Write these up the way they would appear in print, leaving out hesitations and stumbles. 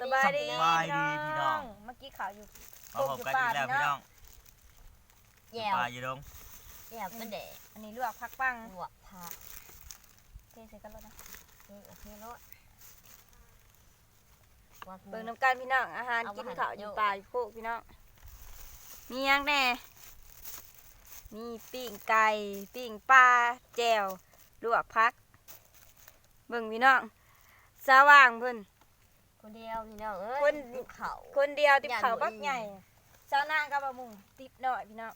สบายดีพี่น้องเมื่อกี้ข่าวอยู่มาพบกันอีกแล้วพี่น้องปลาอยู่ดงแย่เป็นเด็กอันนี้ลวกผักปังลวกผักเทใส่กันรถนะเทรสเบิ่งน้ำกันพี่น้องอาหารกินข้าวอยู่ปลาอยู่โคกพี่น้องมียังแน่มีปิ้งไก่ปิ้งปลาแจ่วลวกผักเบิ่งพี่น้องสว่างเพิ่นคนเดียวพี่น้องคนเดียวติบเขาบักใหญ่เจ้านางกับบะมุงติบหน่อยพี่น้อง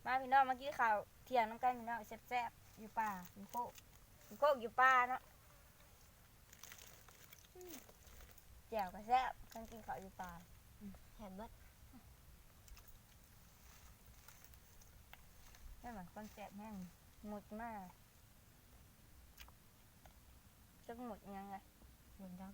มาพี่น้องเมื่อกี้ข่าวเที่ยงน้ำกันพี่น้องแซ่บๆอยู่ป่าอยู่โคกอยู่ป่าเนาะแจ่วก็แซ่บกันกินข้าวอยู่ป่าแฮมเบอร์นี่เหมือนคนแซ่บแห้งหมดมากจะหมดยังไงเหมือนดำ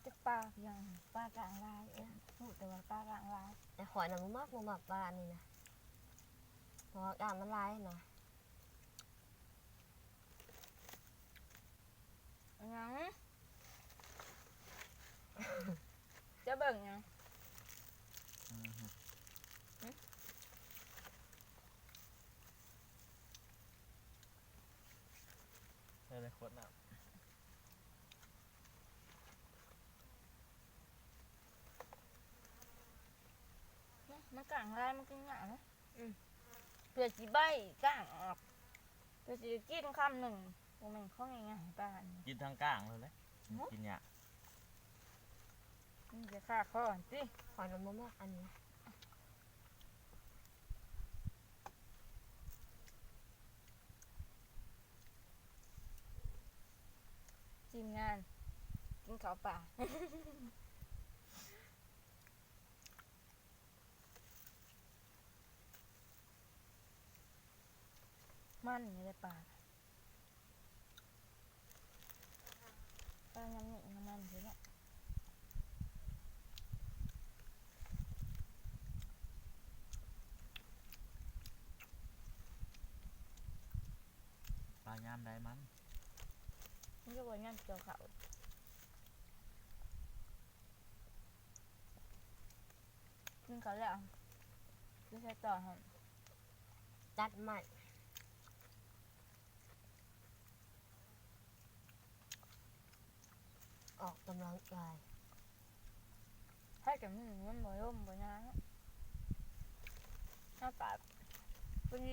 จะปลาอย่างปลากลางลายพูดแต่ว่าปลากลางลายแต่หอยน่ะมันมากปลานี่นะเพราะกลางมันลายนะยังจะเบิ่งยังอะไรขวดน้ำมันกลางลายมันกินหนาไหมเผื่อจีใบกลางออกเผื่อจีกินคำหนึ่งโอ้มันข้องง่ายๆบ้านกินทางกลางเลยกินเนี่ยนี่จะฆ่าข้อสิหอยน่ะมันมากอันนี้ทีมงานกินข้าวป่ามันอยู่ในป่าปลาน้ำหนึ่งน้ำมันใช่ไหมปลายามได้มันนี่ก็ว่างั้นเกี่ยวเขากินเขาแล้วจะใช้ต่อหันจัดมันออกกำลังกายให้กับมันบ่ร่มบ่น้ำอากาศพอดี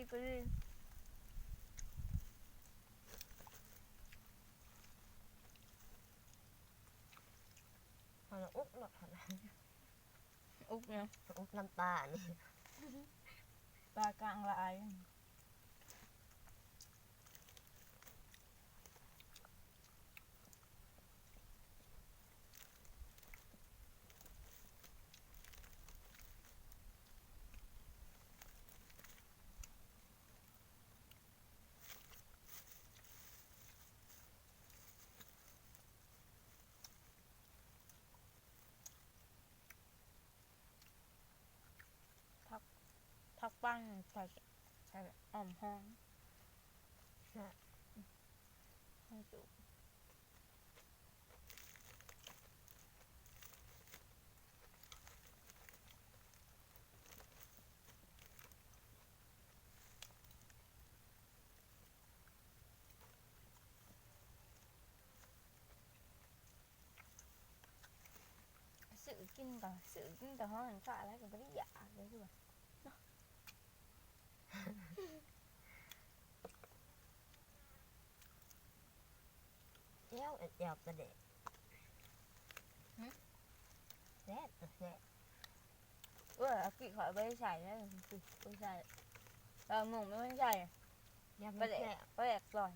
หอยอุ๊บหลอดหอยอุ๊บเนี่ยอุ๊บน้ำตานี่ปลากลางลายผักปังใส่อ่อมห้องให้จุสื่อกินแต่ห้องหันฝ่าแล้วก็ไม่ได้อยากเลยคือเจ้าเจียวกระเด็ดแซ่บกี่ขอไปใส่แล้วไปใส่หมูไม่ใส่ยังไปไม่แหลแซ่บกกร่อย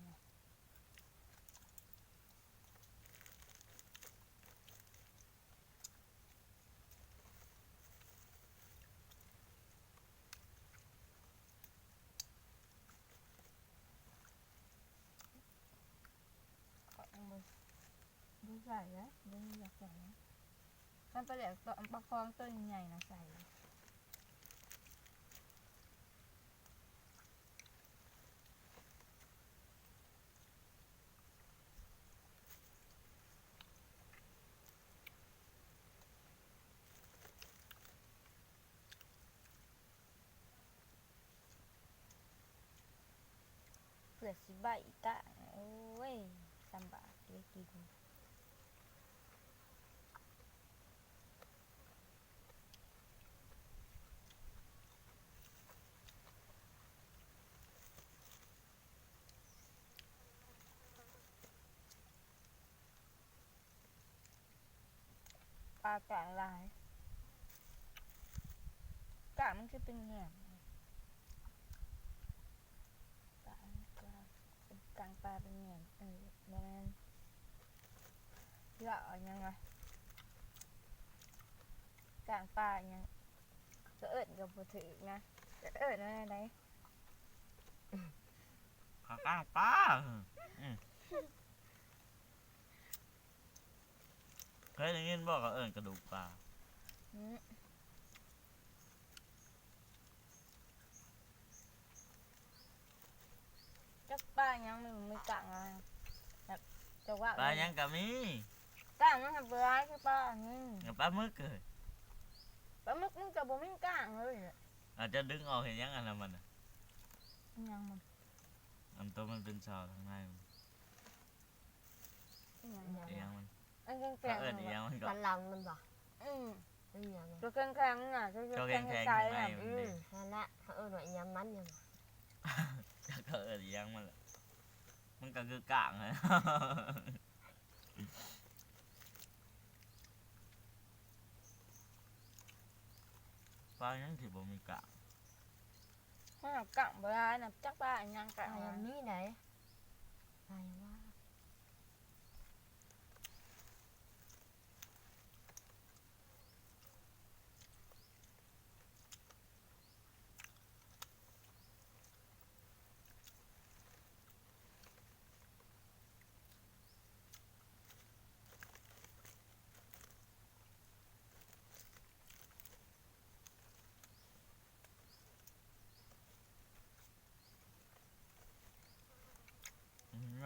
ดูใส่แล้วดูอยากใส่แล้วมันไปแหลกประคองต้นใหญ่นะใส่ ผื่อสิใบกะโอ้ยลำบากเลยกินปลากลางลายกะมันคือเป็นแหนมปลาเป็นกลางปลาเป็นแหนมโมเมนเยอะยังไงกลางปลายังจะเอิญกับบ่ถือนะจะเอิญอะไร ขากลางป้าเคยได้ยินบอกเขาเอิ้นกระดูกปลา จักป้ายังไม่กลางอะไรแบบจะว่า ปลายังก็มี กลางมันทำเบื่อคือป้านี่ กับปลาหมึกเอ้ย ปลาหมึกมันกับบ่มีกลางเลย อาจจะดึงออกเห็นยังอันนั้นมันน่ะ ยังมัน อันตัวมันเป็นชาวทางในมัน ยัง เอียงมัน อันแข็ง เขาเอิ้นเอียงมันก็ สันหลังมันบ่ ๆมันหยัง ตัวแข็งๆน่ะตัวแข็งๆใสน่ะ นั่นแหละเขาเอิ้นว่าอีหยังมันหยัง เขาเอิ้นเอียงมันแหละมันก็คือกลางเลย ปลายังที่บ่มีกลาง มันกลางบ่ได้น่ะจักป้ายังกลาง อันนี้ไหนอะไรวะ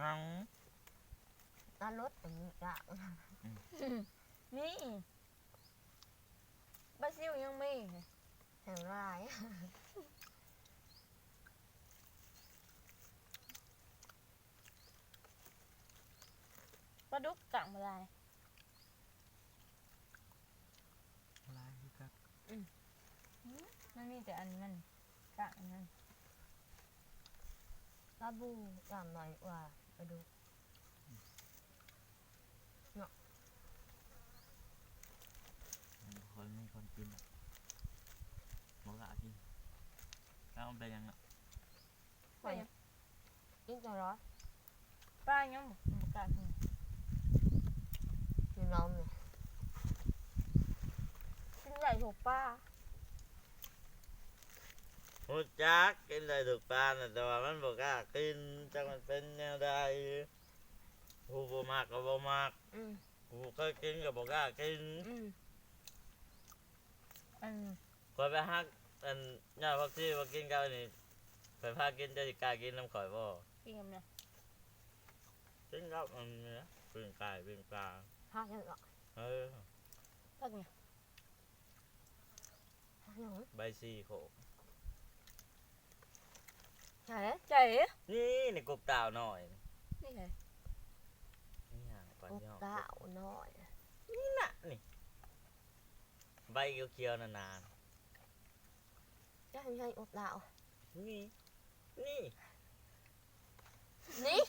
ยัง ตารถอันนี้กะ นี่บาซิลยังมี แห่งร้าย ปลาดุกกลางบ่ได้ ลายคือกัก มันมีแต่อันนั้นกลางอันนั้น ปลาบูจำหน่อยกว่าไปดู คนมีคนกินอ่ะบอกละกินแล้วมันเป็นยังอ่ะ ป้ายัง อีกจะร้อย ป้ายังบ่กล้ากิน อยู่น้องเนี่ย กินใหญ่ถูกป้า หูจักกินได้ถูกปลาน่ะแต่ว่ามันบอกล้ากินจักมันเป็นแนวใดผู้บ่มักก็บ่มักผู้เคยกินก็บอกล้ากิน อัน ข่อยไปฮักอันย่าพักที่มากินกันนี่ไปพากินจะสิกล้ากินน้ำข่อยบ่ กินกับเนี่ย กินครับอันนี้นะปิ้งไก่ปิ้งปลา พักยังหรอ เออ พักเนี่ย พักยัง ใบซีโขก ใช่ เจ๋ นี่นี่กบตาวหน่อย นี่ไง นี่ห่างก่อน กุ๊ก ที่ห้อง ตาน้อย นี่น่ะนี่ใบเขียวๆนาน จะให้ใช่กุ๊กตา ๆนี่นี่ นี่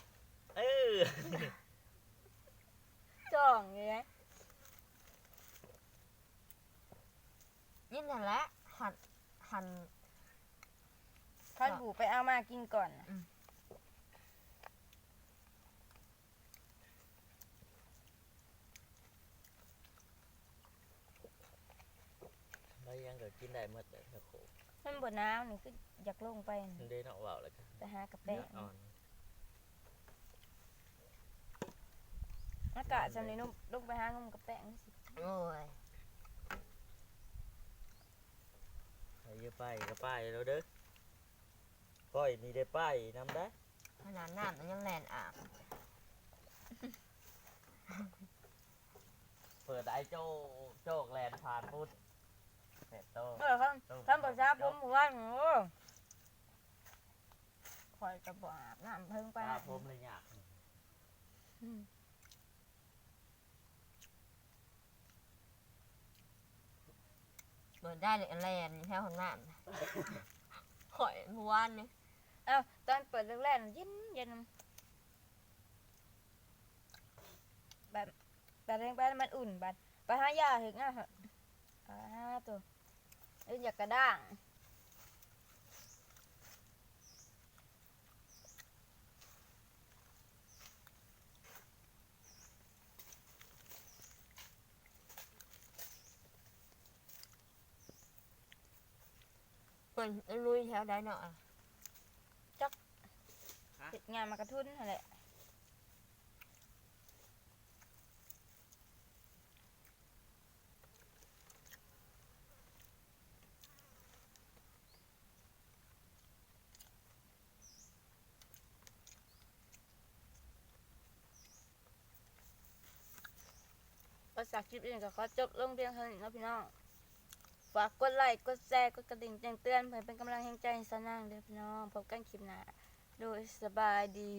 เออ จ่องเลยนะ นี่นั่นแหละหั่น ท่านบูไปเอามากินก่อนนะ ใบยังก็กินได้หมดเลยตะโขก มันบนน้ำนี่คืออยากลงไป มันได้นอกว่าวเลยกัน ไปหากระ เนื้ แป้ อง อ่อน อากาศจำนี้นุ่มลงไปหานุ่มกระแป้งสิ โอ้ย ไปเยอะไปก็ไปแล้วเด้อก้อยนี่ได้ไปนำได้ ขนาดน้ำมันยังแลนอ่ะ เปิดไอ้โจกแลนผ่านพุทธเสร็จโต ท่านประชาผมบอกว่าโอ้ข่อย กระบอกอาบน้ำเพิ่งไป ตาผมเลยอยาก อืม เปิดได้เลยแลนแถวห้องน้ำนะข่อยเมื่อวานนี่ เอ้าตอนเปิดแรกๆเย็นเย็นแบบแรงไปมันอุ่นบัดไปหายาถึงอ่ะตัวอยากกระด้าง เปิดลุยแถวใดเนาะ เฮ็ดงานมากระทุนนั่นแหละภาษาคลิปนี้ก็ขอจบลงเพียงเท่านี้เนาะพี่น้องฝากกดไลค์กดแชร์กดกระดิ่งแจ้งเตือนเพื่อเป็นกำลังแห่งใจให้สาวนางเด้อพี่น้องพบกันคลิปหน้าโดยสบายดี